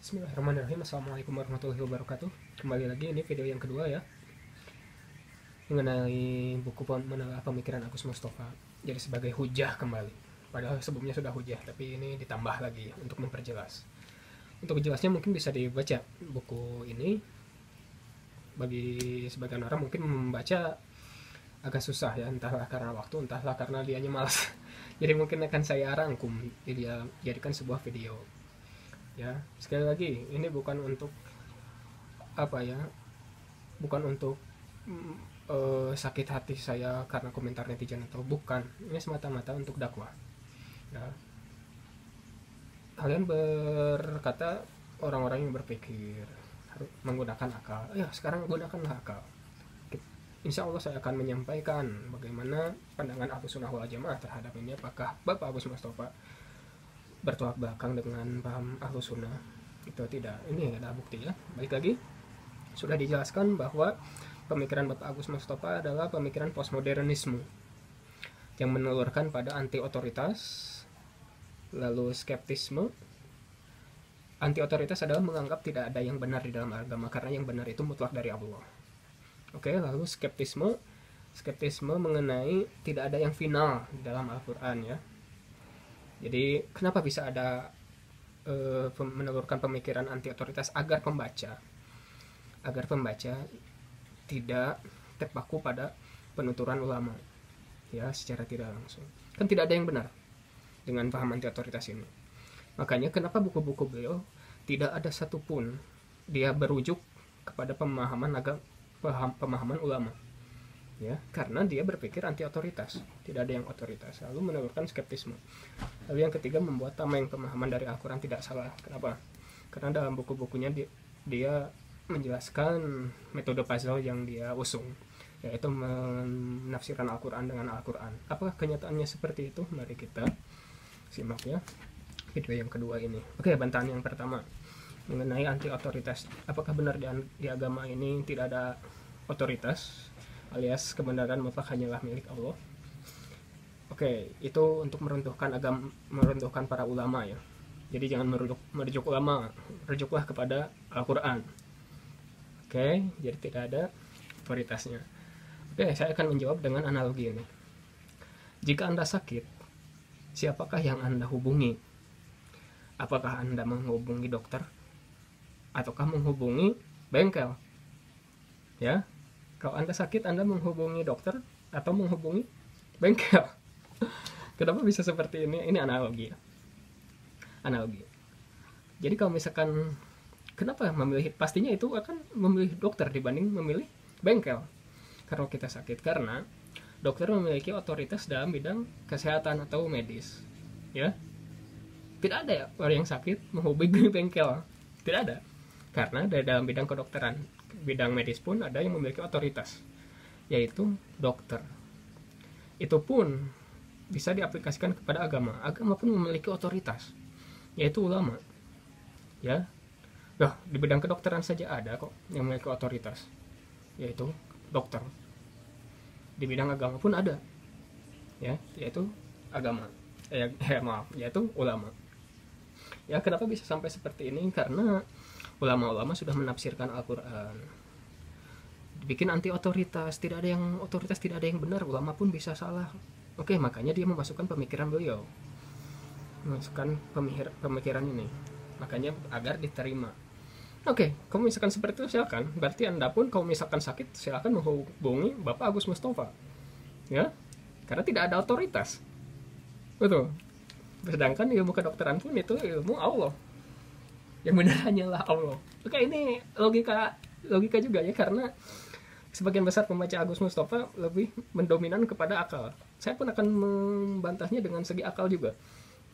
Bismillahirrahmanirrahim. Assalamualaikum warahmatullahi wabarakatuh. Kembali lagi, ini video yang kedua ya, mengenai buku Menelaah Pemikiran Agus Mustafa. Jadi sebagai hujah kembali. Padahal sebelumnya sudah hujah, tapi ini ditambah lagi untuk memperjelas. Untuk jelasnya mungkin bisa dibaca buku ini. Bagi sebagian orang mungkin membaca agak susah ya, entahlah karena waktu, entahlah karena dianya malas. Jadi mungkin akan saya rangkum, jadi jadikan sebuah video. Ya, sekali lagi ini bukan untuk apa ya, bukan untuk sakit hati saya karena komentar netizen atau bukan, ini semata-mata untuk dakwah ya. Kalian berkata orang-orang yang berpikir harus menggunakan akal ya, sekarang gunakanlah akal. Insya Allah saya akan menyampaikan bagaimana pandangan Ahlus Sunnah wal Jamaah terhadap ini. Apakah Bapak Agus Mustafa bertolak belakang dengan paham Ahlus Sunnah itu tidak? Ini ada bukti ya. Balik lagi, sudah dijelaskan bahwa pemikiran Bapak Agus Mustafa adalah pemikiran postmodernisme yang menelurkan pada anti otoritas, lalu skeptisme. Anti otoritas adalah menganggap tidak ada yang benar di dalam agama karena yang benar itu mutlak dari Allah. Oke, lalu skeptisme mengenai tidak ada yang final di dalam Al-Quran ya. Jadi kenapa bisa ada menelurkan pemikiran anti otoritas agar pembaca tidak terpaku pada penuturan ulama ya, secara tidak langsung. Kan tidak ada yang benar dengan paham anti otoritas ini. Makanya kenapa buku-buku beliau tidak ada satupun dia berujuk kepada pemahaman ulama ya, karena dia berpikir anti otoritas, tidak ada yang otoritas, lalu menelurkan skeptisme. Lalu yang ketiga, membuat tameng pemahaman dari Al-Quran tidak salah. Kenapa? Karena dalam buku-bukunya dia menjelaskan metode puzzle yang dia usung, yaitu menafsirkan Al-Quran dengan Al-Quran. Apakah kenyataannya seperti itu? Mari kita simak ya video yang kedua ini. Oke, bantahan yang pertama mengenai anti otoritas. Apakah benar di agama ini tidak ada otoritas, alias kebenaran mutlak hanyalah milik Allah? Oke, itu untuk meruntuhkan para ulama ya. Jadi jangan merujuk ulama, rujuklah kepada Al-Quran. Oke, jadi tidak ada otoritasnya. Oke, saya akan menjawab dengan analogi ini. Jika Anda sakit, siapakah yang Anda hubungi? Apakah Anda menghubungi dokter ataukah menghubungi bengkel? Ya, kalau Anda sakit, Anda menghubungi dokter atau menghubungi bengkel? Kenapa bisa seperti ini? Ini analogi ya. Analogi. Jadi kalau misalkan kenapa memilih, pastinya itu akan memilih dokter dibanding memilih bengkel. Kalau kita sakit, karena dokter memiliki otoritas dalam bidang kesehatan atau medis. Ya. Tidak ada ya orang yang sakit menghubungi bengkel. Tidak ada. Karena dalam bidang kedokteran, bidang medis pun ada yang memiliki otoritas, yaitu dokter. Itu pun bisa diaplikasikan kepada agama. Agama pun memiliki otoritas, yaitu ulama. Ya. Nah, di bidang kedokteran saja ada kok yang memiliki otoritas, yaitu dokter. Di bidang agama pun ada. Ya, yaitu agama. Yaitu ulama. Ya, kenapa bisa sampai seperti ini? Karena ulama-ulama sudah menafsirkan Al-Quran, dibikin anti otoritas, tidak ada yang otoritas, tidak ada yang benar, ulama pun bisa salah. Oke, makanya dia memasukkan pemikiran beliau, memasukkan pemikiran ini, makanya agar diterima. Oke, kalau misalkan seperti itu silakan. Berarti Anda pun kalau misalkan sakit, silakan menghubungi Bapak Agus Mustafa ya, karena tidak ada otoritas. Betul. Sedangkan ilmu kedokteran pun itu ilmu Allah, yang benar hanyalah Allah. Oke, ini logika juga ya, karena sebagian besar pembaca Agus Mustafa lebih mendominan kepada akal. Saya pun akan membantahnya dengan segi akal juga.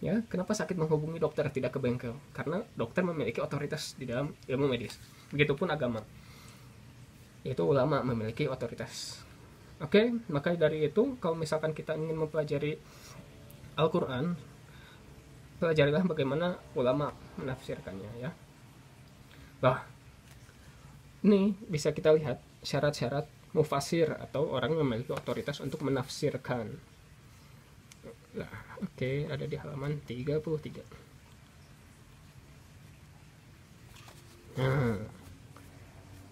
Ya, kenapa sakit menghubungi dokter, tidak ke bengkel? Karena dokter memiliki otoritas di dalam ilmu medis. Begitupun agama, yaitu ulama memiliki otoritas. Oke, maka dari itu kalau misalkan kita ingin mempelajari Al-Quran, pelajarilah bagaimana ulama menafsirkannya ya. Bah, ini bisa kita lihat syarat-syarat mufasir atau orang yang memiliki otoritas untuk menafsirkan. Nah, oke, ada di halaman 33. Nah,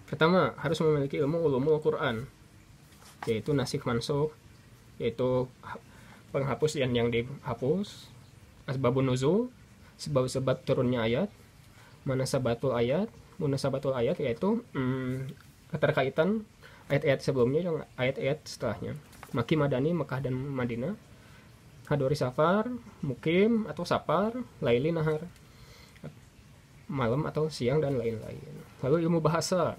pertama harus memiliki ilmu ulumul Quran, yaitu nasikh mansukh, yaitu penghapus yang dihapus, asbabun nuzul, sebab-sebab turunnya ayat, munasabatul ayat yaitu keterkaitan ayat-ayat sebelumnya dengan ayat-ayat setelahnya, maki madani Mekah dan Madinah, hadori safar, mukim atau sapar, laili nahar, malam atau siang dan lain-lain. Lalu ilmu bahasa,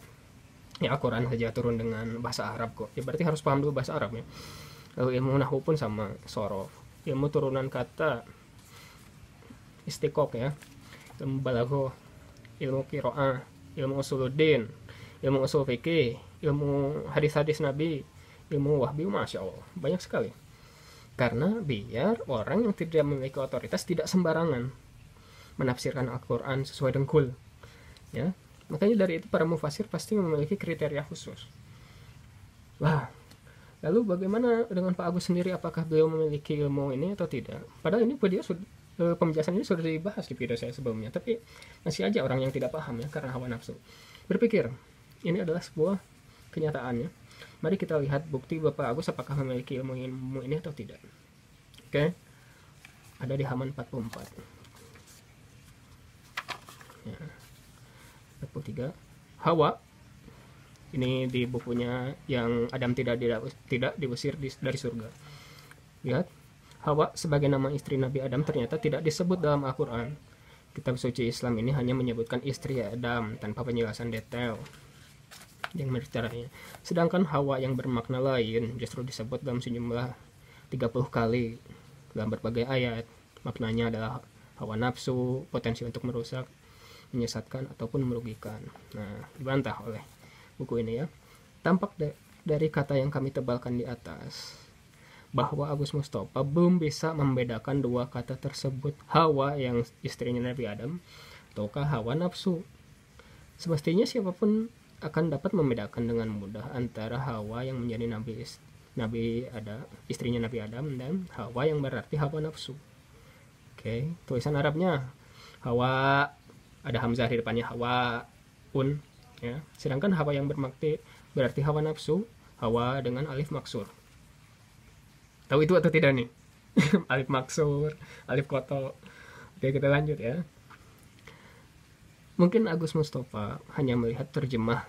ya Al-Quran saja turun dengan bahasa Arab kok, ya berarti harus paham dulu bahasa Arab ya. Lalu ilmu nahwu pun sama, sorof, ilmu turunan kata, istiqoq ya, ilmu balaghah, ilmu qiraah, ilmu usuluddin, ilmu usul fikih, ilmu hadis-hadis Nabi, ilmu wahbi, masya Allah banyak sekali. Karena biar orang yang tidak memiliki otoritas tidak sembarangan menafsirkan Al-Quran sesuai dengkul ya. Makanya dari itu para mufasir pasti memiliki kriteria khusus. Wah, lalu bagaimana dengan Pak Agus sendiri, apakah beliau memiliki ilmu ini atau tidak? Padahal ini penjelasan ini sudah dibahas di video saya sebelumnya, tapi masih aja orang yang tidak paham ya, karena hawa nafsu berpikir ini adalah sebuah kenyataannya. Mari kita lihat bukti Bapak Agus apakah memiliki ilmu ini atau tidak. Oke, ada di halaman 44 ya, 43. Hawa ini di bukunya yang Adam tidak diusir dari surga. Lihat, Hawa sebagai nama istri Nabi Adam ternyata tidak disebut dalam Al-Quran. Kitab suci Islam ini hanya menyebutkan istri Adam tanpa penjelasan detail yang bercaranya. Sedangkan Hawa yang bermakna lain justru disebut dalam sejumlah 30 kali dalam berbagai ayat. Maknanya adalah hawa nafsu, potensi untuk merusak, menyesatkan ataupun merugikan. Nah, dibantah oleh buku ini ya. Tampak dari kata yang kami tebalkan di atas bahwa Agus Mustafa belum bisa membedakan dua kata tersebut, Hawa yang istrinya Nabi Adam ataukah hawa nafsu. Semestinya siapapun akan dapat membedakan dengan mudah antara Hawa yang menjadi istrinya Nabi Adam dan Hawa yang berarti hawa nafsu. Oke, tulisan Arabnya Hawa ada hamzah di depannya, Hawa un ya. Sedangkan Hawa yang berarti hawa nafsu, Hawa dengan alif maksur. Tahu itu atau tidak nih? Alif maksur, alif koto. Oke, kita lanjut ya. Mungkin Agus Mustafa hanya melihat terjemah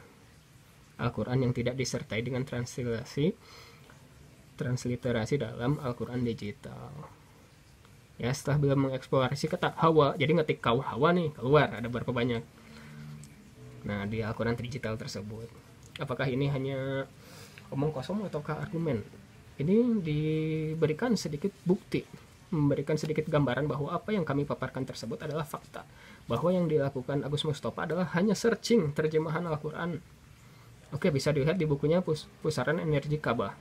Al-Quran yang tidak disertai dengan transliterasi dalam Al-Quran digital. Ya, setelah beliau mengeksplorasi kata Hawa, jadi ngetik kau Hawa nih, keluar ada berapa banyak. Nah, di Al-Quran digital tersebut. Apakah ini hanya omong kosong ataukah argumen? Ini diberikan sedikit bukti, memberikan sedikit gambaran bahwa apa yang kami paparkan tersebut adalah fakta, bahwa yang dilakukan Agus Mustafa adalah hanya searching terjemahan Al-Quran. Oke, bisa dilihat di bukunya Pusaran Energi Ka'bah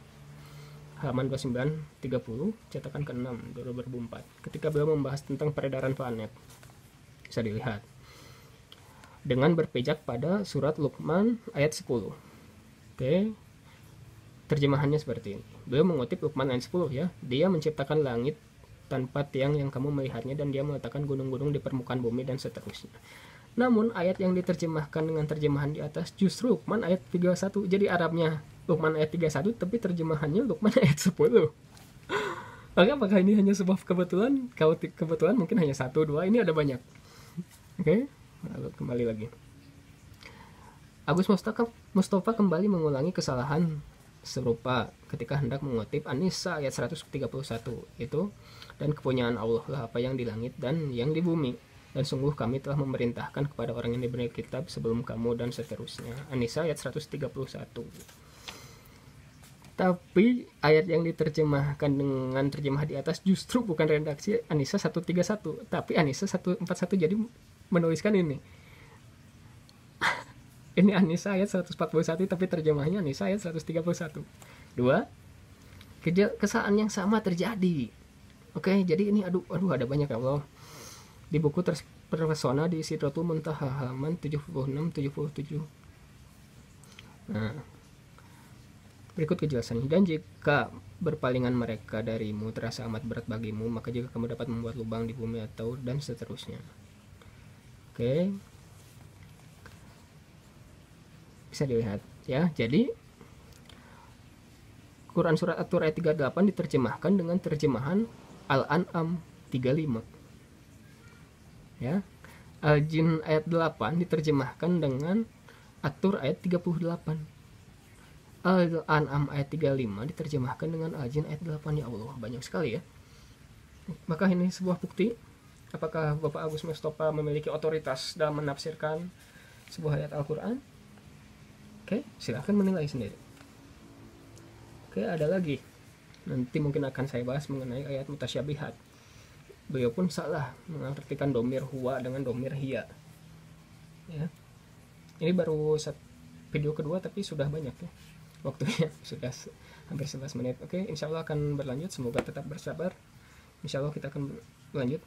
halaman 29-30 cetakan ke-6 2004 ketika beliau membahas tentang peredaran planet. Bisa dilihat dengan berpijak pada surat Luqman ayat 10. Oke, terjemahannya seperti ini. Beliau mengutip Luqman ayat 10 ya. Dia menciptakan langit tanpa tiang yang kamu melihatnya, dan dia meletakkan gunung-gunung di permukaan bumi, dan seterusnya. Namun ayat yang diterjemahkan dengan terjemahan di atas justru Luqman ayat 31. Jadi Arabnya Luqman ayat 31 tapi terjemahannya Luqman ayat 10. Maka apakah ini hanya sebuah kebetulan? Kalau kebetulan mungkin hanya 1, 2, ini ada banyak. Oke, lalu kembali lagi. Agus Mustafa kembali mengulangi kesalahan serupa ketika hendak mengutip An-Nisa ayat 131 itu, dan kepunyaan Allah lah apa yang di langit dan yang di bumi, dan sungguh kami telah memerintahkan kepada orang yang diberi kitab sebelum kamu, dan seterusnya. An-Nisa ayat 131. Tapi ayat yang diterjemahkan dengan terjemah di atas justru bukan redaksi An-Nisa 131, tapi An-Nisa 141. Jadi menuliskan ini. Ini An-Nisa ayat 141 tapi terjemahnya An-Nisa ayat 131. Dua, kesalahan yang sama terjadi. Oke, jadi ini aduh ada banyak ya Allah. Di buku terpesona di Sidratul Muntaha halaman 76-77. Nah, berikut kejelasannya. Dan jika berpalingan mereka darimu terasa amat berat bagimu, maka jika kamu dapat membuat lubang di bumi atau dan seterusnya. Oke. bisa dilihat ya. Jadi Quran surat At-Tur ayat 38 diterjemahkan dengan terjemahan Al-An'am 35 ya. Al-Jin ayat 8 diterjemahkan dengan At-Tur ayat 38. Al-An'am ayat 35 diterjemahkan dengan Al-Jin ayat 8. Ya Allah, banyak sekali ya. Maka ini sebuah bukti apakah Bapak Agus Mustofa memiliki otoritas dalam menafsirkan sebuah ayat Al-Quran. Oke, silahkan menilai sendiri. Oke, ada lagi, nanti mungkin akan saya bahas mengenai ayat mutasyabihat. Beliau pun salah mengartikan domir huwa dengan domir hiya ya. Ini baru video kedua tapi sudah banyak ya waktunya, sudah hampir 11 menit. Oke, insya Allah akan berlanjut, semoga tetap bersabar. Insya Allah kita akan lanjut.